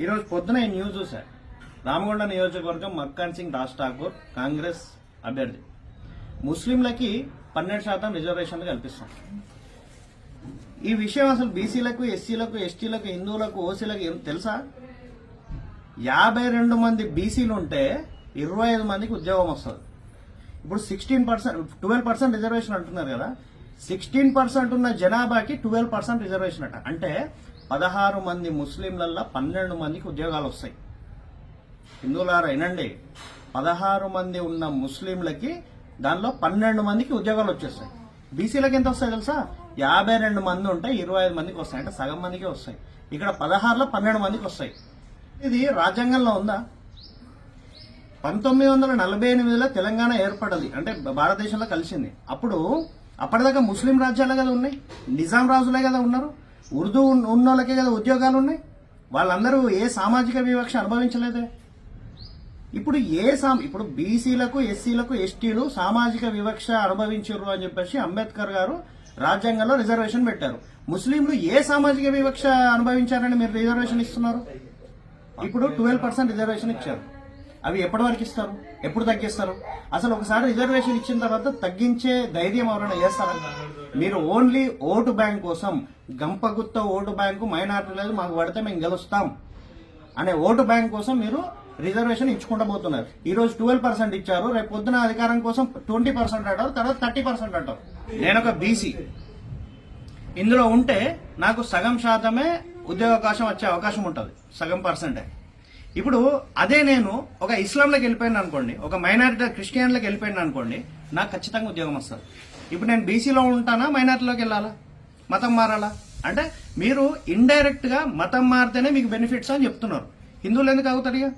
ఈరోజు పొద్దున ఈ న్యూస్ చూశారు. రామగుండ నియోజకవర్గం మక్కాన్ సింగ్ రాజ్ ఠాకూర్ కాంగ్రెస్ అభ్యర్థి ముస్లింలకి 12% రిజర్వేషన్లు కల్పిస్తాం. ఈ విషయం అసలు బీసీలకు, ఎస్సీలకు, ఎస్టీలకు, హిందువులకు, ఓసీలకు ఏం తెలుసా? 52 మంది బీసీలు ఉంటే 25 మందికి ఉద్యోగం వస్తుంది. ఇప్పుడు 12% రిజర్వేషన్ అంటున్నారు కదా, 16% ఉన్న జనాభాకి 12% రిజర్వేషన్ అట. అంటే 16 మంది ముస్లింలల్లో 12 మందికి ఉద్యోగాలు వస్తాయి. హిందువులారా వినండి, 16 మంది ఉన్న ముస్లింలకి దానిలో 12 మందికి ఉద్యోగాలు వచ్చేస్తాయి. బీసీలకు ఎంత వస్తాయి తెలుసా? 52 మంది ఉంటే 25 మందికి వస్తాయి, అంటే సగం మందికి వస్తాయి. ఇక్కడ 16లో 12 మందికి వస్తాయి. ఇది రాజ్యాంగంలో ఉందా? 1948లో తెలంగాణ ఏర్పడది, అంటే భారతదేశంలో కలిసింది. అప్పటిదాకా ముస్లిం రాజ్యాలే కదా ఉన్నాయి, నిజాం రాజులే కదా ఉన్నారు, ఉర్దూ ఉన్నోళ్ళకే కదా ఉద్యోగాలు ఉన్నాయి. వాళ్ళందరూ ఏ సామాజిక వివక్ష అనుభవించలేదే. ఇప్పుడు బీసీలకు, ఎస్సీలకు, ఎస్టీలు సామాజిక వివక్ష అనుభవించారు అని చెప్పేసి అంబేద్కర్ గారు రాజ్యాంగంలో రిజర్వేషన్ పెట్టారు. ముస్లింలు ఏ సామాజిక వివక్ష అనుభవించారని మీరు రిజర్వేషన్ ఇస్తున్నారు? ఇప్పుడు 12% రిజర్వేషన్ ఇచ్చారు. అవి ఎప్పటి వరకు ఇస్తారు? ఎప్పుడు తగ్గిస్తారు? అసలు ఒకసారి రిజర్వేషన్ ఇచ్చిన తర్వాత తగ్గించే ధైర్యం ఎవరైనా చేస్తారా? మీరు ఓన్లీ ఓటు బ్యాంక్ కోసం, గంపగుత్త ఓటు బ్యాంకు, మైనార్టీ లేదు మాకు పడితే మేము గెలుస్తాం అనే ఓటు బ్యాంక్ కోసం మీరు రిజర్వేషన్ ఇచ్చుకుంటూ పోతున్నారు. ఈ రోజు 12% ఇచ్చారు, రేపు పొద్దున అధికారం కోసం 20% అంటారు, తర్వాత 30% అంటారు. నేను ఒక బీసీ, ఇందులో ఉంటే నాకు సగం శాతమే ఉద్యోగావకాశం వచ్చే అవకాశం ఉంటుంది, సగం పర్సెంటే. ఇప్పుడు అదే నేను ఒక ఇస్లాంలోకి వెళ్ళిపోయాను అనుకోండి, ఒక మైనారిటీ క్రిస్టియన్లోకి వెళ్ళిపోయాను అనుకోండి, నాకు ఖచ్చితంగా ఉద్యోగం వస్తుంది. ఇప్పుడు నేను బీసీలో ఉంటానా, మైనారిటీలోకి వెళ్ళాలా, మతం మారాలా? అంటే మీరు ఇండైరెక్ట్ గా మతం మారితేనే మీకు బెనిఫిట్స్ అని చెప్తున్నారు. హిందువులు ఎందుకు అవుతారు? ఇక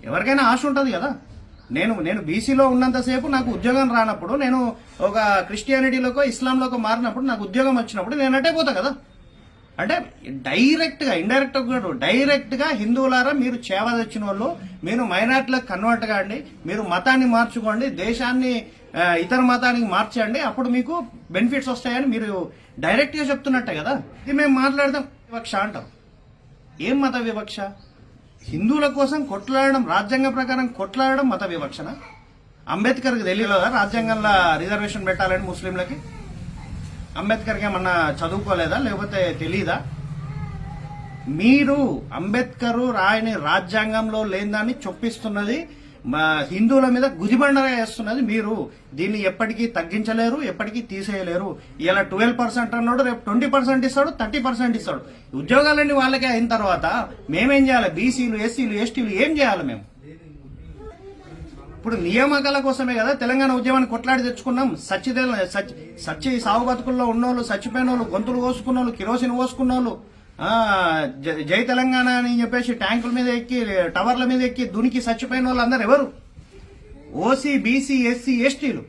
ఎవరికైనా ఆశ ఉంటుంది కదా. నేను బీసీలో ఉన్నంతసేపు నాకు ఉద్యోగం రానప్పుడు, నేను ఒక క్రిస్టియానిటీలోకో ఇస్లాంలోకో మారినప్పుడు, నాకు ఉద్యోగం వచ్చినప్పుడు నేను అటే పోతా కదా. అంటే డైరెక్ట్ గా, ఇండైరెక్ట్ గా, డైరెక్ట్ గా హిందువులారా మీరు చేవ తెచ్చిన వాళ్ళు, మీరు మైనార్టీలకు కన్వర్ట్ కాండి, మీరు మతాన్ని మార్చుకోండి, దేశాన్ని ఇతర మతానికి మార్చండి, అప్పుడు మీకు బెనిఫిట్స్ వస్తాయని మీరు డైరెక్ట్ గా చెప్తున్నట్టే కదా. ఇది మేము మాట్లాడదాం వివక్ష అంటాం. ఏం మత వివక్ష? హిందువుల కోసం కొట్లాడడం, రాజ్యాంగ ప్రకారం కొట్లాడడం మత వివక్షన? అంబేద్కర్కి తెలియలేదా రాజ్యాంగంలో రిజర్వేషన్ పెట్టాలని ముస్లింలకి? అంబేద్కర్కి ఏమన్నా చదువుకోలేదా, లేకపోతే తెలీదా? మీరు అంబేద్కర్ రాయని రాజ్యాంగంలో లేని చొప్పిస్తున్నది, హిందువుల మీద గుదిబండగా వేస్తున్నది మీరు. దీన్ని ఎప్పటికీ తగ్గించలేరు, ఎప్పటికీ తీసేయలేరు. ఇలా 12% అన్నాడు, రేపు 20% ఇస్తాడు, 30% ఇస్తాడు. ఉద్యోగాలన్నీ వాళ్ళకే అయిన తర్వాత మేమేం చేయాలి? బీసీలు, ఎస్సీలు, ఎస్టీలు ఏం చేయాలి మేము? ఇప్పుడు నియామకాల కోసమే కదా తెలంగాణ ఉద్యమాన్ని కొట్లాడి తెచ్చుకున్నాం. సచ్చి సాగు బతుకుల్లో ఉన్నోళ్ళు, చచ్చిపోయిన వాళ్ళు, గొంతులు కోసుకున్న వాళ్ళు, కిరోసిన్ కోసుకున్న వాళ్ళు, జై తెలంగాణ అని చెప్పేసి ట్యాంకుల మీద ఎక్కి, టవర్ల మీద ఎక్కి దునికి చచ్చిపోయిన వాళ్ళు అందరు ఎవరు? ఓసీ, బీసీ, ఎస్సీ, ఎస్టీలు.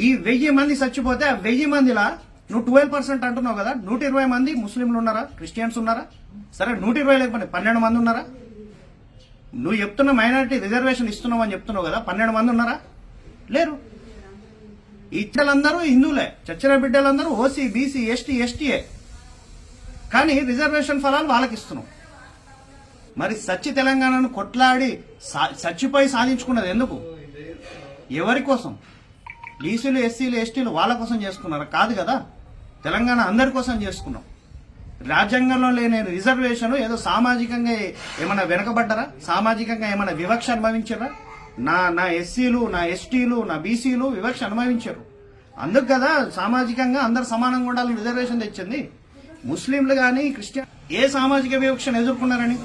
ఈ 1000 మంది చచ్చిపోతే ఆ 1000 మందిలా నువ్వు 12% అంటున్నావు కదా, 120 మంది ముస్లింలు ఉన్నారా, క్రిస్టియన్స్ ఉన్నారా? సరే 120 లేకపోతే 12 మంది ఉన్నారా? నువ్వు చెప్తున్న మైనారిటీ రిజర్వేషన్ ఇస్తున్నావు అని చెప్తున్నావు కదా, 12 మంది ఉన్నారా? లేరు. ఇచ్చలందరూ హిందువులే, చచ్చిన బిడ్డలందరూ ఓసీ, బీసీ, ఎస్టీ, ఎస్టీఏ. కానీ రిజర్వేషన్ ఫలాలు వాళ్ళకి ఇస్తున్నాం. మరి సచ్చి తెలంగాణను కొట్లాడి చచ్చిపోయి సాధించుకున్నది ఎందుకు? ఎవరి కోసం? బీసీలు, ఎస్సీలు, ఎస్టీలు వాళ్ళ కోసం చేసుకున్నారా? కాదు కదా. తెలంగాణ అందరి కోసం చేసుకున్నాం. రాజ్యాంగంలో లేని రిజర్వేషన్ ఏదో సామాజికంగా ఏమైనా వెనకబడ్డారా? సామాజికంగా ఏమైనా వివక్ష అనుభవించారా? నా ఎస్సీలు, నా ఎస్టీలు, నా బీసీలు వివక్ష అనుభవించారు. అందుకు కదా సామాజికంగా అందరు సమానంగా ఉండాలని రిజర్వేషన్ తెచ్చింది. ముస్లింలు కానీ క్రిస్టియన్ ఏ సామాజిక వివక్షను ఎదుర్కొన్నారని?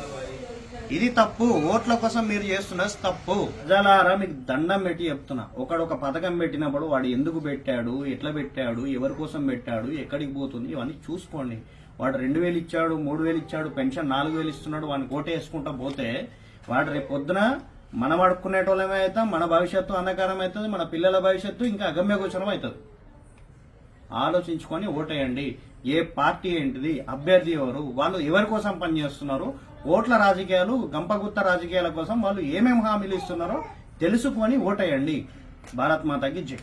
ఇది తప్పు. ఓట్ల కోసం మీరు చేస్తున్నది తప్పు. ప్రజలారా మీకు దండం పెట్టి చెప్తున్నా, ఒక పథకం పెట్టినప్పుడు వాడు ఎందుకు పెట్టాడు, ఎట్లా పెట్టాడు, ఎవరి కోసం పెట్టాడు, ఎక్కడికి పోతుంది, ఇవన్నీ చూసుకోండి. వాడు 2000 ఇచ్చాడు, 3000 ఇచ్చాడు, పెన్షన్ 4000 ఇస్తున్నాడు, వాడిని కోట వేసుకుంటా పోతే వాడు రేపు పొద్దున మనం అడుక్కునేటోళ్ళమే అవుతాం, మన భవిష్యత్తు అంధకారం అవుతుంది, మన పిల్లల భవిష్యత్తు ఇంకా అగమ్యగోచరం అవుతుంది. ఆలోచించుకొని ఓటేయండి. ఏ పార్టీ ఏంటిది, అభ్యర్థి ఎవరు, వాళ్ళు ఎవరి కోసం పనిచేస్తున్నారు, ఓట్ల రాజకీయాలు, గంపగుత్త రాజకీయాల కోసం వాళ్ళు ఏమేమి హామీలు ఇస్తున్నారో తెలుసుకొని ఓటేయండి. భారత్ మాతాకి జై.